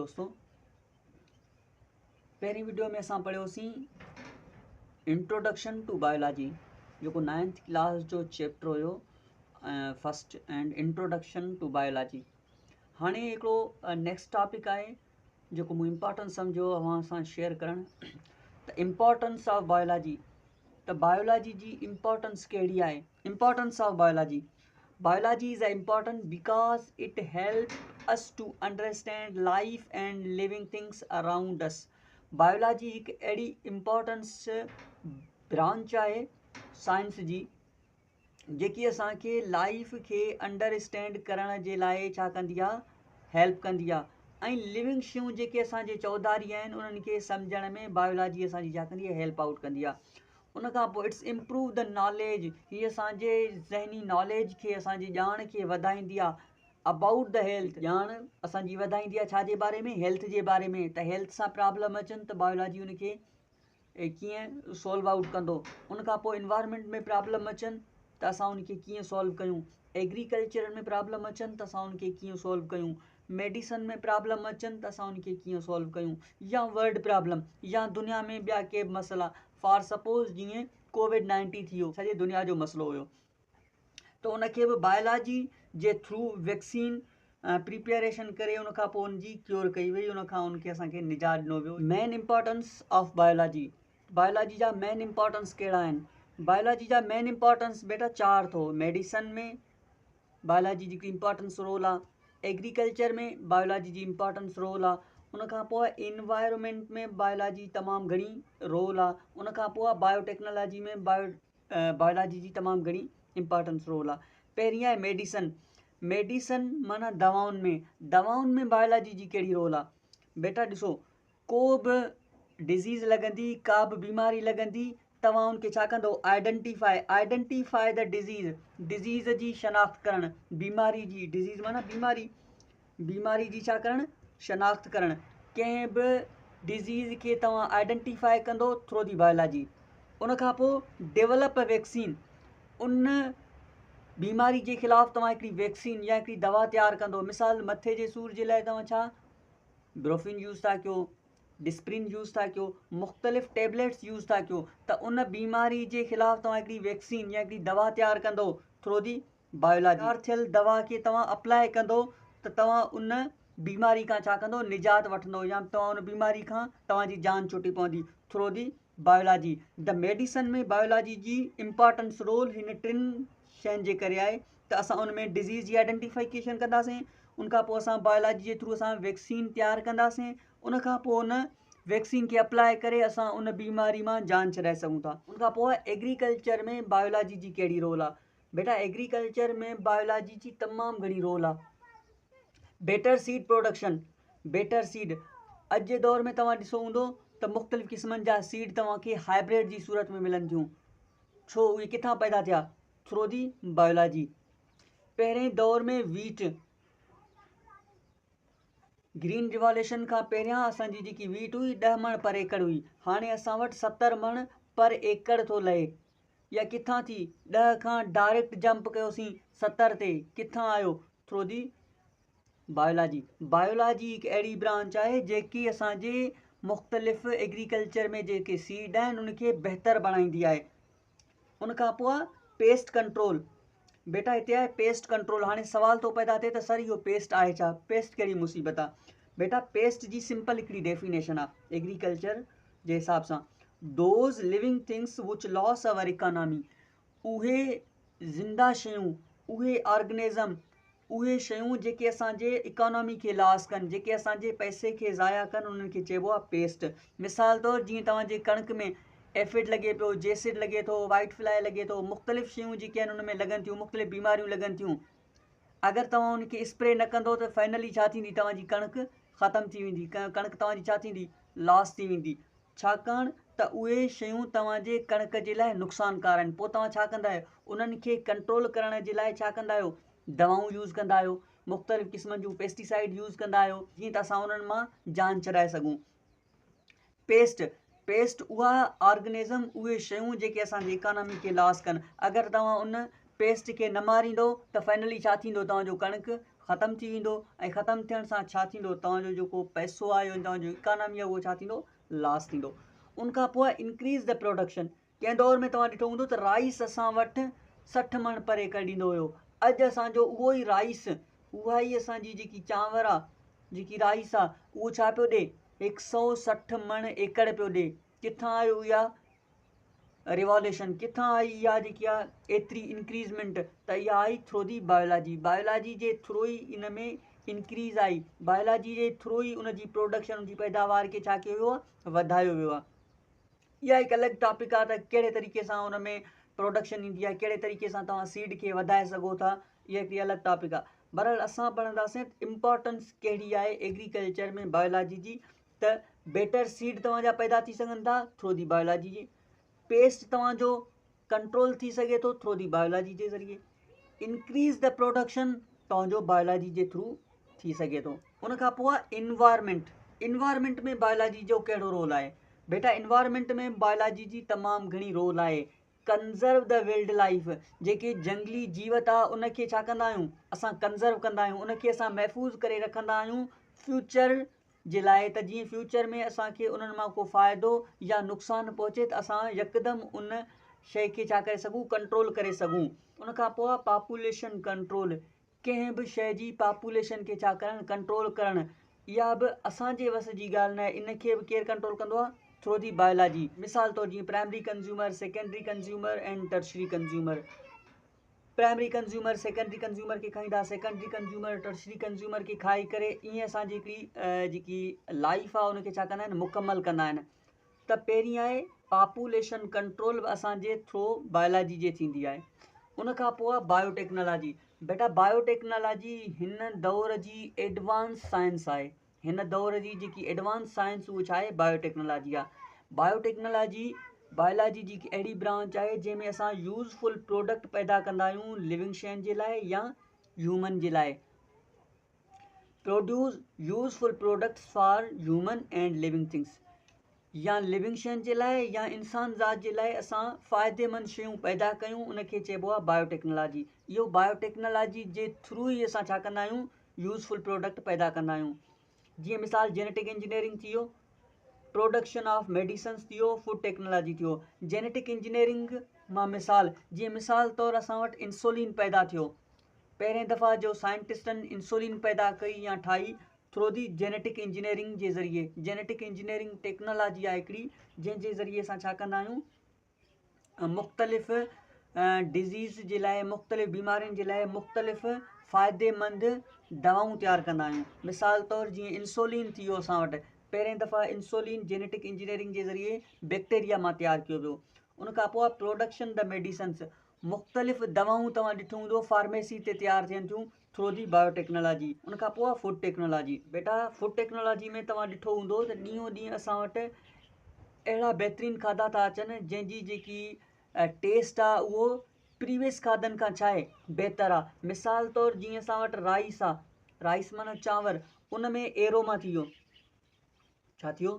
दोस्तों, पहिरीं वीडियो में असां पढ़ियोसीं इंट्रोडक्शन टू बायोलॉजी, जो 9th क्लास जो चैप्टर हुयो first and introduction to biology. हाणे हिकिड़ो नेक्स्ट टॉपिक आहे जेको मूं इम्पोर्टेंट सम्झो अव्हां सां शेयर करण। त इम्पोर्टेंस ऑफ बायोलॉजी, त बायोलॉजी जी इम्पोर्टेंस कहिड़ी आहे? Importance of biology, biology is important because it helps us to understand life and living things around us. Biology हिकु अहिड़ी इम्पोर्टेंस ब्रांच आहे साइंस जी जेकी असांखे लाइफ खे अंडरस्टैंड करण जे लाइ छा कंदी आहे, हेल्प कंदी आहे। ऐं लिविंग शयूं जेके असांजे चौधारी आहिनि उन्हनि खे सम्झण में बायोलॉजी असांजी छा कंदी आहे, हेल्प आउट कंदी आहे। उन खां पोइ इट्स इम्प्रूव द नॉलेज, हीअ असांजे ज़हनी नॉलेज खे, असांजी ॼाण खे वधाईंदी आहे। अबाउट द हेल्थ, ॼाण असांजी वधाईंदी आहे छाजे बारे में, हेल्थ जे बारे में। त हेल्थ सां प्रॉब्लम अचनि त बायोलॉजी उनखे कीअं सॉल्व आउट कंदो। उन खां पोइ इन्वायरमेंट में प्रॉब्लम अचनि त असां उनखे कीअं सॉल्व कयूं। एग्रीकल्चर में प्रॉब्लम अचनि त असां उनखे कीअं सॉल्व कयूं। मेडिसन में प्रॉब्लम अचनि त असां उनखे कीअं सॉल्व कयूं। या वर्ल्ड प्रॉब्लम, या दुनिया में ॿिया के मसइला, फॉर सपोज़ जीअं कोविड-19 थी वियो, सॼे दुनिया जो मसइलो हुयो, त उनखे बि बायोलॉजी जे थ्रू वैक्सीन प्रिपेरेशन करे उन खां पोइ उनजी क्योर कई वई, उन खां उनखे असांखे निजात ॾिनो वियो। Main importance of biology, biology जा मेन इम्पोर्टेंस कहिड़ा आहिनि? बायोलॉजी जा मेन इम्पोर्टेंस बेटा 4 अथव। मेडिसन में बायोलॉजी जी इम्पोर्टेंस रोल आहे, एग्रीकल्चर में बायोलॉजी जी इम्पोर्टेंस रोल आहे, उन खां पोइ इन्वायरमेंट में बायोलॉजी तमामु घणी रोल आहे, उन खां पोइ बायोटेक्नोलॉजी में बायोलॉजी जी तमामु घणी इम्पोर्टेंस रोल आहे। पहिरीं आहे मेडिसन। मेडिसन माना दवाउनि में बायोलॉजी जी कहिड़ी रोल आहे? बेटा ॾिसो, को बि डिज़ीज़ लॻंदी, का बि बीमारी लॻंदी, तव्हां उनखे छा कंदो? आइडेंटिफाई द डिज़ीज़ जी शनाख़्त करणु, बीमारी जी, डिज़ीज़ माना बीमारी जी छा करणु? शनाख़्त करणु। कंहिं बि डिज़ीज़ खे तव्हां आइडेंटिफाई कंदो थ्रू दी बायोलॉजी। उन खां पोइ डेवलप वैक्सीन, उन बीमारी जे ख़िलाफ़ु तव्हां हिकिड़ी वैक्सीन या हिकिड़ी दवा तयारु कंदो। मिसाल, मथे जे सूर जे लाइ तव्हां छा ब्रोफिन यूज़ था कयो, डिस्प्रिन यूज़ था कयो, मुख़्तलिफ़ टेबलेट्स यूज़ था कयो, त उन बीमारी जे ख़िलाफ़ु तव्हां हिकिड़ी वैक्सीन या हिकिड़ी दवा तयारु कंदो थ्रू दी बायोलॉजी। तयारु थियल दवा खे तव्हां अप्लाई कंदो त तव्हां उन बीमारी खां छा कंदो? निजात वठंदो, या तव्हां उन बीमारी खां तव्हांजी जान छुटी पवंदी through the biology. The medicine में बायोलॉजी जी इम्पोर्टेंस रोल हिन 3 शयुनि जे करे आहे त असां उन में डिज़ीज़ जी आइडेंटिफिकेशन कंदासीं, उन खां पोइ असां बायोलॉजी जे थ्रू असां वैक्सीन तयारु कंदासीं, उन खां पोइ उन वैक्सीन खे अप्लाई करे असां उन बीमारी मां जान छॾाए सघूं था। उन खां पोइ एग्रीकल्चर में बायोलॉजी जी कहिड़ी रोल आहे? बेटा एग्रीकल्चर में बायोलॉजी जी तमामु घणी रोल आहे। Better seed production, better seed, अॼु जे दौर में तव्हां ॾिसो हूंदो त मुख़्तलिफ़ क़िस्मनि जा सीड तव्हांखे हाइब्रिड जी सूरत में मिलनि थियूं। छो? उहे किथां पैदा थिया? Through the biology. पहिरें दौर में वीट, ग्रीन रिवॉल्यूशन खां पहिरियां असांजी जेकी वीट हुई 10 मण पर एकड़ हुई, हाणे असां वटि 70 मण पर एकड़ थो लहे। या किथां थी? 10 खां डायरेक्ट जंप कयोसीं 70 ते, किथां आयो? Through the biology. बायोलॉजी हिकु अहिड़ी ब्रांच आहे जेकी असांजे मुख़्तलिफ़ एग्रीकल्चर में जेके सीड आहिनि उनखे बहितर बणाईंदी आहे। उन खां पोइ पेस्ट कंट्रोल, बेटा हिते आहे पेस्ट कंट्रोल। हाणे सवाल थो पैदा थिए त सर इहो पेस्ट आहे छा? पेस्ट कहिड़ी मुसीबत आहे? बेटा पेस्ट जी सिंपल हिकिड़ी डेफिनेशन आहे एग्रीकल्चर जे हिसाब सां, those living things which loss our economy, उहे ज़िंदा शयूं, उहे ऑर्गेनिज़म, उहे शयूं जेके असांजे इकोनॉमी खे लॉस कनि, जेके असांजे पैसे खे ज़ाया कनि, उन्हनि खे चइबो आहे पेस्ट। मिसाल तौरु जीअं तव्हांजे कणिक में एफिड लॻे पियो, जेसिड लॻे थो, वाइट फ्लाई लॻे थो, मुख़्तलिफ़ शयूं जेके आहिनि उन में लॻनि थियूं, मुख़्तलिफ़ बीमारियूं लॻनि थियूं। अगरि तव्हां उनखे स्प्रे न कंदो त फाइनली छा थींदी? तव्हांजी कणिक ख़तमु थी वेंदी, कणिक तव्हांजी छा थींदी? लॉस थी वेंदी। छाकाणि त उहे शयूं तव्हांजे कणिक जे लाइ नुक़सानकार आहिनि। पोइ तव्हां छा कंदा आहियो? उन्हनि खे कंट्रोल करण जे लाइ छा कंदा आहियो? दवाऊं यूज़ कंदा आहियो, मुख़्तलिफ़ क़िस्मनि जूं पेस्टिसाइड यूज़ कंदा आहियो, जीअं त असां उन्हनि मां जान छॾाए सघूं। पेस्ट उहा ऑर्गेनिज़म, उहे शयूं जेके असांजी इकोनॉमी खे लॉस कनि। अगरि तव्हां उन पेस्ट खे न मारींदो त फाइनली छा थींदो, तव्हांजो कणिक ख़तमु थी वेंदो, ऐं ख़तमु थियण सां छा थींदो, तव्हांजो जेको पैसो आहे तव्हांजो इकानमी आहे उहो छा थींदो, लॉस थींदो। उनखां पोइ इंक्रीज़ द प्रोडक्शन। कंहिं दौर में तव्हां ॾिठो हूंदो त राइस असां वटि 60 मण परे कढींदो हुयो। अॼु असांजो उहो ई राइस, उहा ई असांजी जेकी चांवर आहे, जेकी राइस आहे, उहो छा पियो ॾे, 160 मण एकड़ पियो ॾे। किथां आयो इहा रिवॉल्यूशन, किथां आई इहा जेकी आहे एतिरी इंक्रीज़मेंट, त इहा आई थ्रू दी बायोलॉजी। बायोलॉजी जे थ्रू ई इन में इंक्रीज़ आई, बायोलॉजी जे थ्रू ई उनजी प्रोडक्शन, उनजी पैदावार खे छा कयो वियो आहे, वधायो वियो आहे। इहा हिकु अलॻि टॉपिक आहे त कहिड़े तरीक़े सां उन में प्रोडक्शन ईंदी आहे, कहिड़े तरीक़े सां तव्हां सीड खे वधाए सघो था, इहा हिकिड़ी अलॻि टॉपिक आहे। बहरहाल असां पढ़ंदासीं इम्पोर्टेंस कहिड़ी आहे एग्रीकल्चर में बायोलॉजी जी, त बेटर सीड तव्हांजा पैदा थी सघनि था थ्रू दी बायोलॉजी जी, पेस्ट तव्हांजो कंट्रोल थी सघे थो थ्रू दी बायोलॉजी जे ज़रिए, इंक्रीज़ द प्रोडक्शन तव्हांजो बायोलॉजी जे थ्रू थी सघे थो। उनखां पोइ आहे इन्वायरमेंट। इन्वायरमेंट में बायोलॉजी जो कहिड़ो रोल आहे? बेटा इन्वायरमेंट में बायोलॉजी जी तमामु घणी रोल आहे। कंज़र्व द वाइल्ड लाइफ, जेके जंगली जीवत आहे उनखे छा कंदा आहियूं, असां कंज़र्व कंदा आहियूं, उनखे असां महफ़ूज़ करे रखंदा आहियूं फ्यूचर जे लाइ, त जीअं फ्यूचर में असांखे उन्हनि मां को फ़ाइदो या नुक़सानु पहुचे त असां यकदमि उन शइ खे छा करे सघूं, कंट्रोल करे सघूं। उनखां पोइ पॉपुलेशन कंट्रोल, कंहिं बि शइ जी पॉपुलेशन खे छा करणु, कंट्रोल करणु, इहा बि असांजे वस जी ॻाल्हि न आहे, इनखे बि केरु कंट्रोल कंदो आहे, थ्रू दी बायोलॉजी। मिसाल तौरु जीअं primary consumer, secondary consumer and tertiary consumer. Primary consumer secondary consumer खे खाईंदा, सेकेंडरी कंज़्यूमर टर्शरी कंज़्यूमर खे खाई करे ईअं असांजी हिकिड़ी जेकी लाइफ आहे उनखे छा कंदा आहिनि, मुकमल कंदा आहिनि। त पहिरीं आहे पॉपुलेशन कंट्रोल, असांजे थ्रू बायोलॉजी जे थींदी आहे। उनखां पोइ आहे बायोटेक्नोलॉजी। बेटा बायोटेक्नोलॉजी हिन दौर जी एडवांस साइंस आहे। हिन दौर जी जेकी एडवांस साइंस उहा छा आहे, बायोटेक्नोलॉजी आहे। बायोटेक्नोलॉजी बायोलॉजी जी अहिड़ी ब्रांच आहे जंहिंमें असां यूज़फुल प्रोडक्ट पैदा कंदा आहियूं लिविंग शयुनि जे लाइ या ह्यूमन जे लाइ। Produce useful products for human and living things, या लिविंग शयुनि जे लाइ या इंसान ज़ात जे लाइ असां फ़ाइदेमंद शयूं पैदा कयूं, उनखे चइबो आहे बायोटेक्नोलॉजी। इहो बायोटेक्नोलॉजी जे थ्रू ई असां छा कंदा आहियूं, यूज़फुल प्रोडक्ट पैदा कंदा आहियूं। जीअं मिसाल जेनेटिक इंजीनियरिंग थी वियो, प्रोडक्शन ऑफ मेडिसिन्स थी वियो, फूड टेक्नोलॉजी थी वियो। जेनेटिक इंजीनियरिंग मां मिसाल, जीअं मिसाल तौरु असां वटि इंसुलिन पैदा थियो, पहिरें दफ़ा जो साइंटिस्टनि इंसुलिन पैदा कई या ठाही थ्रू दी जेनेटिक इंजीनियरिंग जे ज़रिए। जेनेटिक इंजीनियरिंग टेक्नोलॉजी आहे हिकिड़ी जंहिंजे ज़रिए असां छा कंदा आहियूं, मुख़्तलिफ़ डिज़ीज़ जे लाइ, मुख़्तलिफ़ बीमारियुनि जे लाइ मुख़्तलिफ़ फ़ाइदेमंद दवाऊं तयारु कंदा आहियूं। मिसाल तौरु जीअं इंसुलिन थी वियो, असां वटि पहिरें दफ़ा इंसुलिन जेनेटिक इंजीनियरिंग जे ज़रिए बैक्टीरिया मां तयारु कयो वियो। उनखां पोइ प्रोडक्शन द मेडिसन्स, मुख़्तलिफ़ दवाऊं तव्हां ॾिठो हूंदो फार्मेसी ते तयारु थियनि थियूं थ्रू दी बायोटेक्नोलॉजी। उनखां पोइ फूड टेक्नोलॉजी। बेटा फूड टेक्नोलॉजी में तव्हां ॾिठो हूंदो त ॾींहों ॾींहुं असां वटि अहिड़ा बहितरीनु खाधा था अचनि जंहिंजी जेकी टेस्ट आहे उहो प्रीवियस खाधनि खां छा आहे, बहितरु आहे। मिसाल तौरु जीअं असां वटि राइस आहे, राइस माना चांवर, उन में एरोमा थी वियो, छा थी वियो,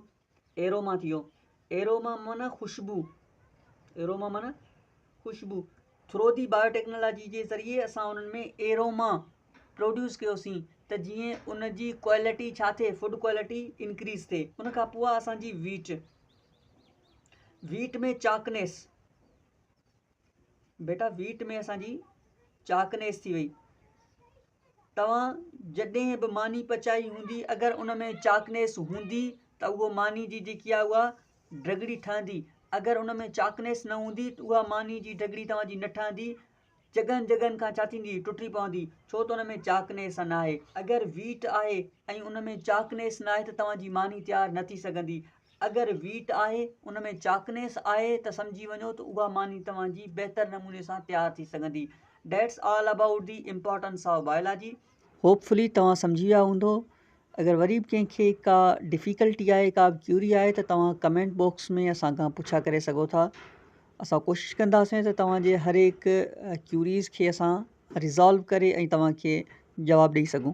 एरोमा थी वियो। एरोमा माना ख़ुशबू, एरोमा माना ख़ुशबू। थ्रू दी बायोटेक्नोलॉजी जे ज़रिए असां उन्हनि में एरोमा प्रोड्यूस कयोसीं त जीअं उन जी क्वालिटी छा थिए, फूड क्वालिटी इंक्रीज़ थिए। उनखां पोइ असांजी वीट, वीट में चाकनेस, बेटा वीट में असांजी चाकनेस थी वई। तव्हां जॾहिं बि मानी पचाई हूंदी, अगरि उन में चाकनेस हूंदी त उहो मानी जी जेकी आहे उहा ढगड़ी ठहंदी। अगरि उन में चाकनेस न हूंदी त उहा मानी जी ढगड़ी तव्हांजी न ठहंदी, जॻहनि जॻहनि खां छा थींदी, टुटी पवंदी, छो त उन में चाकनेस न आहे। अगरि वीट आहे ऐं उन में चाकनेस न आहे त तव्हांजी मानी तयारु न थी सघंदी। अगरि वीट आहे, उन में चाकनेस आहे, त सम्झी वञो त उहा मानी तव्हांजी बहितर नमूने सां तयारु थी सघंदी। That's all about the importance of biology. Hopefully तव्हां सम्झी विया हूंदो। अगरि वरी बि कंहिंखे का डिफ़िकल्टी आहे, का क्यूरी आहे, त तव्हां कमेंट बॉक्स में असां खां पुछा करे सघो था। असां कोशिशि कंदासीं त तव्हांजे हर हिकु क्यूरीज़ खे असां रिज़ॉल्व करे ऐं तव्हांखे जवाबु ॾेई सघूं।